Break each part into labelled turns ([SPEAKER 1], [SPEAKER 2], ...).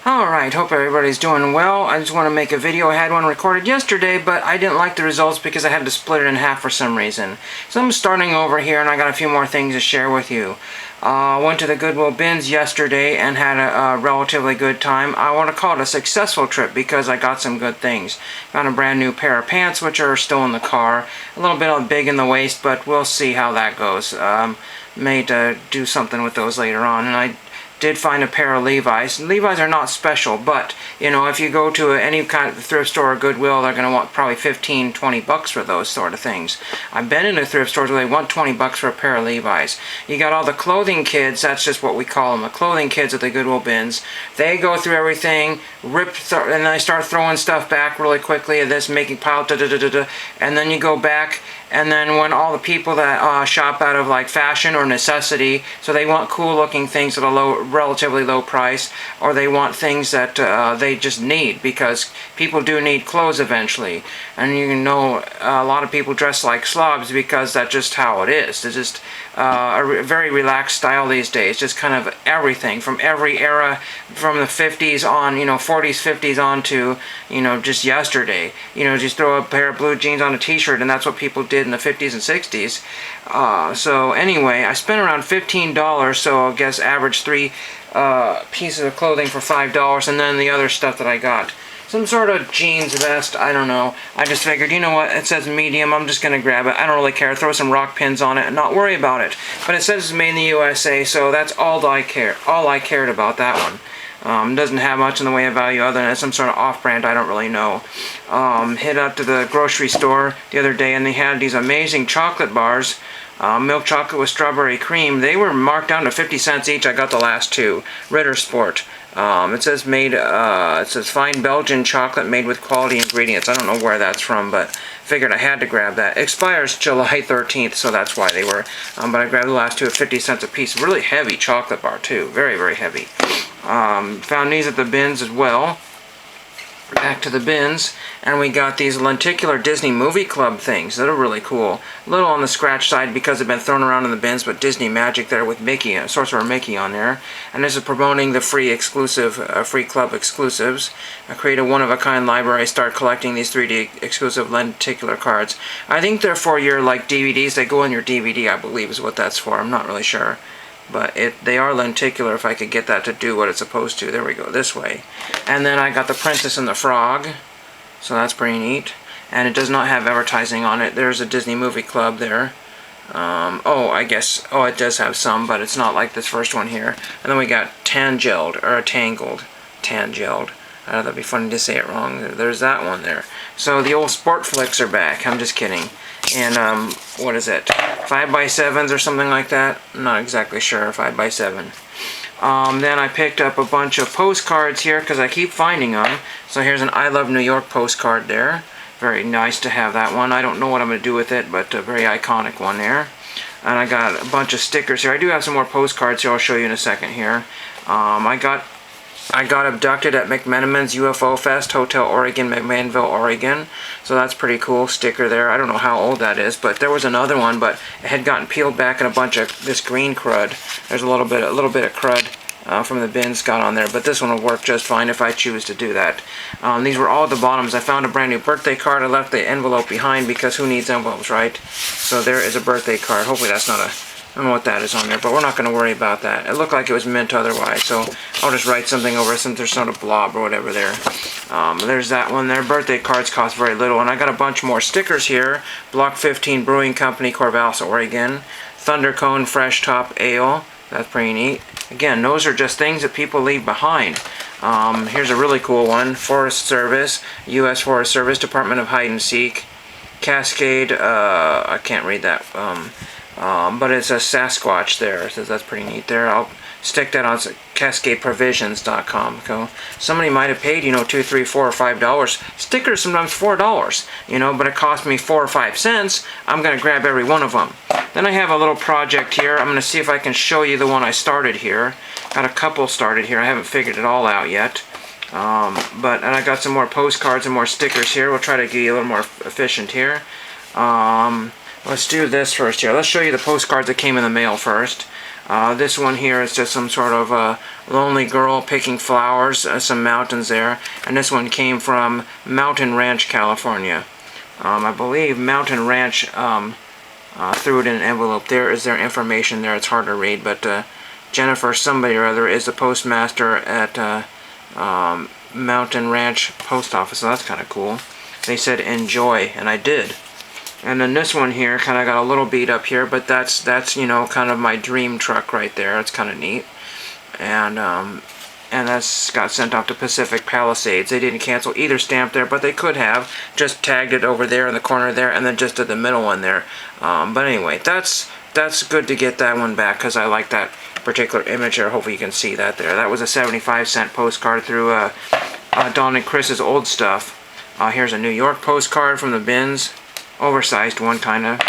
[SPEAKER 1] Alright, hope everybody's doing well. I just want to make a video. I had one recorded yesterday, but I didn't like the results because I had to split it in half for some reason. So I'm starting over here, and I got a few more things to share with you. I went to the Goodwill bins yesterday and had a relatively good time. I want to call it a successful trip because I got some good things. Got a brand new pair of pants, which are still in the car. A little bit big in the waist, but we'll see how that goes. May do something with those later on. And I did find a pair of Levi's. Levi's are not special, but you know, if you go to any kind of thrift store or Goodwill, they're going to want probably 15, 20 bucks for those sort of things. I've been into thrift stores where they want 20 bucks for a pair of Levi's. You got all the clothing kids, that's just what we call them, the clothing kids at the Goodwill bins. They go through everything, and they start throwing stuff back really quickly, and this making pile, and then you go back. And then when all the people that shop out of like fashion or necessity, so they want cool looking things at a relatively low price, or they want things that they just need, because people do need clothes eventually. And you know, a lot of people dress like slobs because that's just how it is. It's just a very relaxed style these days, just kind of everything from every era, from the 50s on, you know, 40s, 50s on to, you know, just yesterday. You know, just throw a pair of blue jeans on a t-shirt, and that's what people did in the 50s and 60s. So anyway, I spent around $15, so I guess average 3 pieces of clothing for $5, and then the other stuff that I got. Some sort of jeans vest, I don't know. I just figured, you know what, it says medium, I'm just going to grab it. I don't really care. Throw some rock pins on it and not worry about it. But it says it's made in the USA, so that's all I cared about that one. Doesn't have much in the way of value other than some sort of off-brand, I don't really know. Hit up to the grocery store the other day, and they had these amazing chocolate bars. Milk chocolate with strawberry cream. They were marked down to 50 cents each. I got the last two. Ritter Sport. It says it says fine Belgian chocolate made with quality ingredients. I don't know where that's from, but figured I had to grab that. It expires July 13th, so that's why they were. But I grabbed the last two at 50 cents a piece. Really heavy chocolate bar too. Very, very heavy. Found these at the bins as well. Back to the bins, and we got these lenticular Disney Movie Club things that are really cool. A little on the scratch side because they've been thrown around in the bins, but Disney Magic there with Mickey, Sorcerer Mickey on there. And this is promoting the free exclusive, free club exclusives. I create a one-of-a-kind library, start collecting these 3D exclusive lenticular cards. I think they're for your like DVDs. They go in your DVD, I believe is what that's for. I'm not really sure. But they are lenticular, if I could get that to do what it's supposed to. There we go, this way. And then I got the Princess and the Frog, so that's pretty neat. And it does not have advertising on it. There's a Disney Movie Club there. It does have some, but it's not like this first one here. And then we got Tangled. That'd be funny to say it wrong. There's that one there. So the old sport flicks are back. I'm just kidding. And what is it? 5x7s or something like that? I'm not exactly sure. 5x7. Then I picked up a bunch of postcards here because I keep finding them. So here's an I Love New York postcard there. Very nice to have that one. I don't know what I'm going to do with it, but a very iconic one there. And I got a bunch of stickers here. I do have some more postcards here. I'll show you in a second here. I got abducted at McMenamin's UFO Fest, Hotel Oregon, McMahonville, Oregon. So that's pretty cool sticker there. I don't know how old that is, but there was another one, but it had gotten peeled back and a bunch of this green crud. There's a little bit of crud from the bins got on there, but this one will work just fine if I choose to do that. These were all at the bottoms. I found a brand new birthday card. I left the envelope behind because who needs envelopes, right? So there is a birthday card. Hopefully that's not I don't know what that is on there, but we're not going to worry about that. It looked like it was mint otherwise, so I'll just write something over it since there's not a blob or whatever there. There's that one there. Birthday cards cost very little, and I got a bunch more stickers here. Block 15 Brewing Company, Corvallis, Oregon. Thunder Cone Fresh Top Ale. That's pretty neat. Again, those are just things that people leave behind. Here's a really cool one. Forest Service, U.S. Forest Service, Department of Hide and Seek. Cascade, I can't read that. But it's a Sasquatch there, so that's pretty neat there. I'll stick that on CascadeProvisions.com. So somebody might have paid, you know, $2, $3, $4, or $5. Stickers sometimes $4, you know, but it cost me 4 or 5 cents. I'm going to grab every one of them. Then I have a little project here. I'm going to see if I can show you the one I started here. Got a couple started here. I haven't figured it all out yet. And I got some more postcards and more stickers here. We'll try to get a little more efficient here. Let's do this first here. Let's show you the postcards that came in the mail first. This one here is just some sort of lonely girl picking flowers, some mountains there. And this one came from Mountain Ranch, California. I believe Mountain Ranch threw it in an envelope. There is their information there. It's hard to read, but Jennifer somebody or other is the postmaster at Mountain Ranch Post Office, so that's kind of cool. They said enjoy, and I did. And then this one here kind of got a little beat up here, but that's you know, kind of my dream truck right there. It's kind of neat. And that's got sent off to Pacific Palisades. They didn't cancel either stamp there, but they could have just tagged it over there in the corner there, and then just at the middle one there. But anyway, that's good to get that one back, because I like that particular image there. Hopefully you can see that there. That was a 75-cent postcard through Don and Chris's old stuff. Here's a New York postcard from the bins. Oversized one, kind of.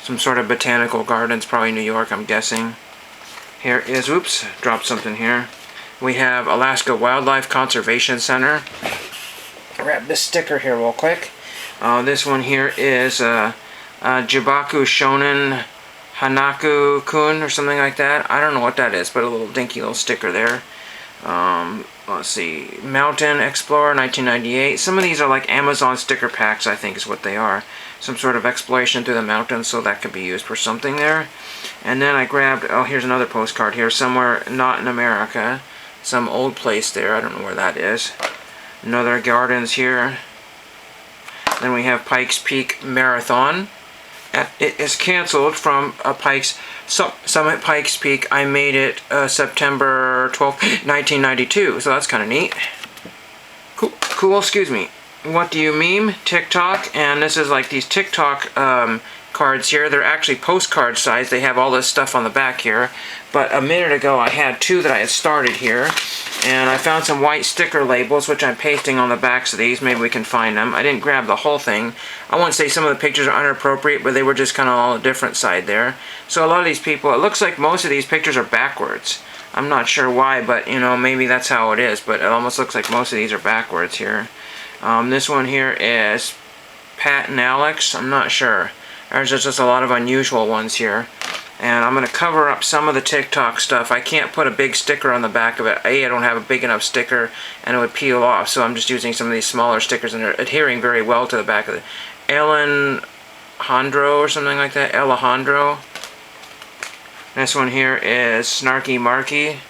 [SPEAKER 1] Some sort of botanical gardens, probably New York, I'm guessing. Here is, oops, dropped something here. We have Alaska Wildlife Conservation Center. Grab this sticker here real quick. This one here is Jibaku Shonen Hanaku-kun or something like that. I don't know what that is, but a little dinky little sticker there. Let's see, Mountain Explorer 1998. Some of these are like Amazon sticker packs, I think is what they are. Some sort of exploration through the mountains, so that could be used for something there. And then I grabbed, oh, here's another postcard here, somewhere not in America. Some old place there, I don't know where that is. Another gardens here. Then we have Pikes Peak Marathon. It is canceled from Summit Pikes Peak. I made it September 12th, 1992, so that's kind of neat. Cool, excuse me. What do you meme? TikTok, and this is like these TikTok cards here. They're actually postcard size. They have all this stuff on the back here. But a minute ago I had two that I had started here, and I found some white sticker labels which I'm pasting on the backs of these. Maybe we can find them. I didn't grab the whole thing. I won't say some of the pictures are inappropriate, but they were just kind of all a different side there. So a lot of these people, it looks like most of these pictures are backwards. I'm not sure why, but you know, maybe that's how it is, but it almost looks like most of these are backwards here. This one here is Pat and Alex. I'm not sure. There's just a lot of unusual ones here. And I'm going to cover up some of the TikTok stuff. I can't put a big sticker on the back of it. I don't have a big enough sticker and it would peel off. So I'm just using some of these smaller stickers, and they're adhering very well to the back of it. Alejandro or something like that. Alejandro. This one here is Snarky Marky.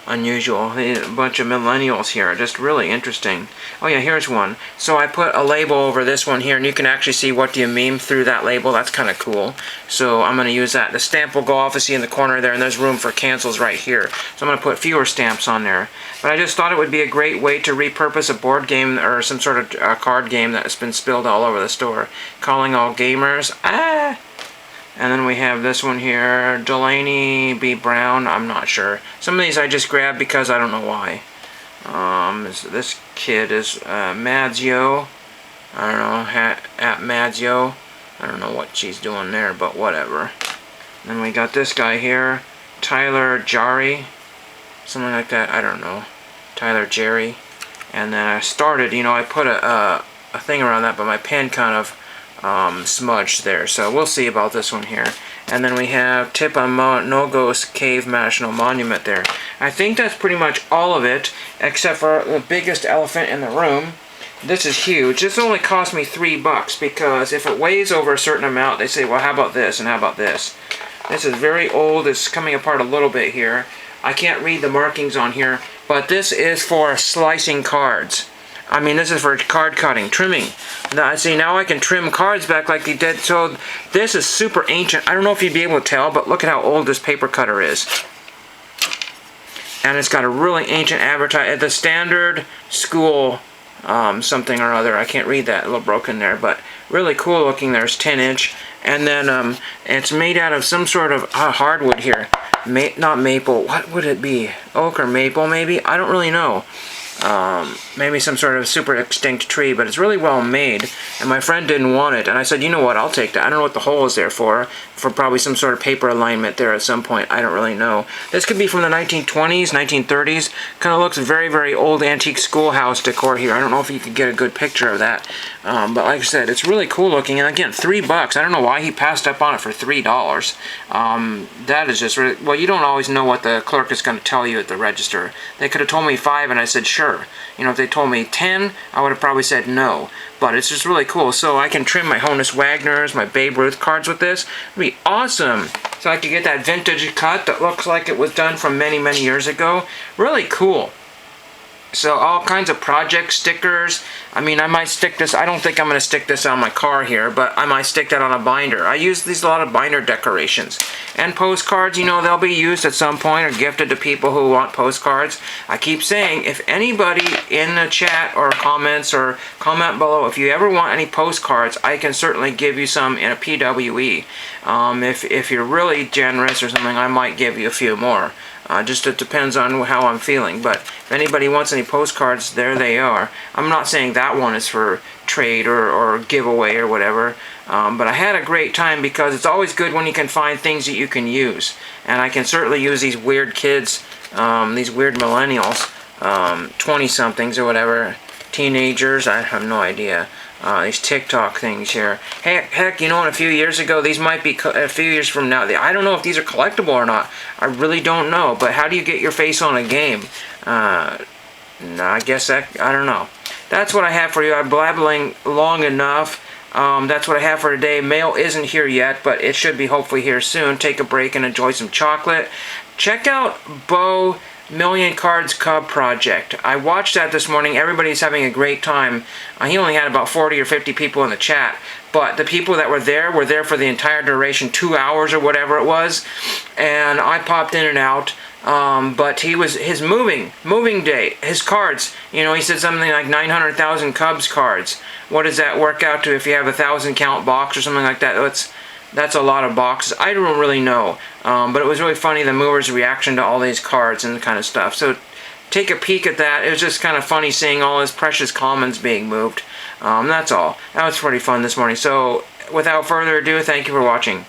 [SPEAKER 1] Unusual. A bunch of millennials here. Just really interesting. Oh yeah, here's one. So I put a label over this one here, and you can actually see what do you meme through that label. That's kind of cool. So I'm going to use that. The stamp will go off, you see in the corner there, and there's room for cancels right here. So I'm going to put fewer stamps on there. But I just thought it would be a great way to repurpose a board game or some sort of card game that has been spilled all over the store. Calling all gamers. And then we have this one here, Delaney B. Brown. I'm not sure. Some of these I just grabbed because I don't know why. This kid is Madzio. I don't know, at Madzio. I don't know what she's doing there, but whatever. Then we got this guy here, Tyler Jari. Something like that, I don't know. Tyler Jerry. And then I started, you know, I put a thing around that, but my pen kind of smudged there, so we'll see about this one here. And then we have Tipamogos Cave National Monument there. I think that's pretty much all of it, except for the biggest elephant in the room. This is huge. This only cost me $3 because if it weighs over a certain amount, they say, well, how about this and how about this? This is very old. It's coming apart a little bit here. I can't read the markings on here, but this is for slicing cards. I mean, this is for card cutting, trimming. Now, see, now I can trim cards back like they did. So this is super ancient. I don't know if you'd be able to tell, but look at how old this paper cutter is. And it's got a really ancient advertisement. The Standard School something or other. I can't read that. A little broken there, but really cool looking. There's 10-inch. And then it's made out of some sort of hardwood here. Not maple. What would it be? Oak or maple, maybe? I don't really know. maybe some sort of super extinct tree, but it's really well made, and my friend didn't want it, and I said, you know what, I'll take that. I don't know what the hole is there for probably some sort of paper alignment there at some point. I don't really know. This could be from the 1920s, 1930s. Kind of looks very, very old antique schoolhouse decor here. I don't know if you could get a good picture of that, but like I said, it's really cool looking, and again, $3. I don't know why he passed up on it for $3. That is just really, well, you don't always know what the clerk is going to tell you at the register. They could have told me 5 and I said sure. You know, if they told me 10, I would have probably said no. But it's just really cool. So I can trim my Honus Wagners, my Babe Ruth cards with this. It'd be awesome. So I could get that vintage cut that looks like it was done from many, many years ago. Really cool. So all kinds of project stickers. I mean, I might stick this, I don't think I'm going to stick this on my car here, but I might stick that on a binder. I use these a lot of binder decorations. And postcards, you know, they'll be used at some point or gifted to people who want postcards. I keep saying, if anybody in the chat or comments or comment below, if you ever want any postcards, I can certainly give you some in a PWE. If you're really generous or something, I might give you a few more. Just it depends on how I'm feeling. But if anybody wants any postcards, there they are. I'm not saying that one is for trade or giveaway or whatever. But I had a great time because it's always good when you can find things that you can use. And I can certainly use these weird kids, these weird millennials, 20-somethings or whatever, teenagers, I have no idea. These TikTok things here. Heck, you know, in a few years ago, these might be, a few years from now, I don't know if these are collectible or not. I really don't know. But how do you get your face on a game? I guess that, I don't know. That's what I have for you. I'm blabbling long enough. That's what I have for today. Mail isn't here yet, but it should be hopefully here soon. Take a break and enjoy some chocolate. Check out Bo Million Cards Cub Project. I watched that this morning. Everybody's having a great time. He only had about 40 or 50 people in the chat, but the people that were there for the entire duration, 2 hours or whatever it was, and I popped in and out. But his moving day, his cards, you know, he said something like 900,000 Cubs cards. What does that work out to if you have a 1,000 count box or something like that? That's a lot of boxes. I don't really know. But it was really funny, the movers' reaction to all these cards and kind of stuff. So take a peek at that. It was just kind of funny seeing all his precious commons being moved. That's all. That was pretty fun this morning. So without further ado, thank you for watching.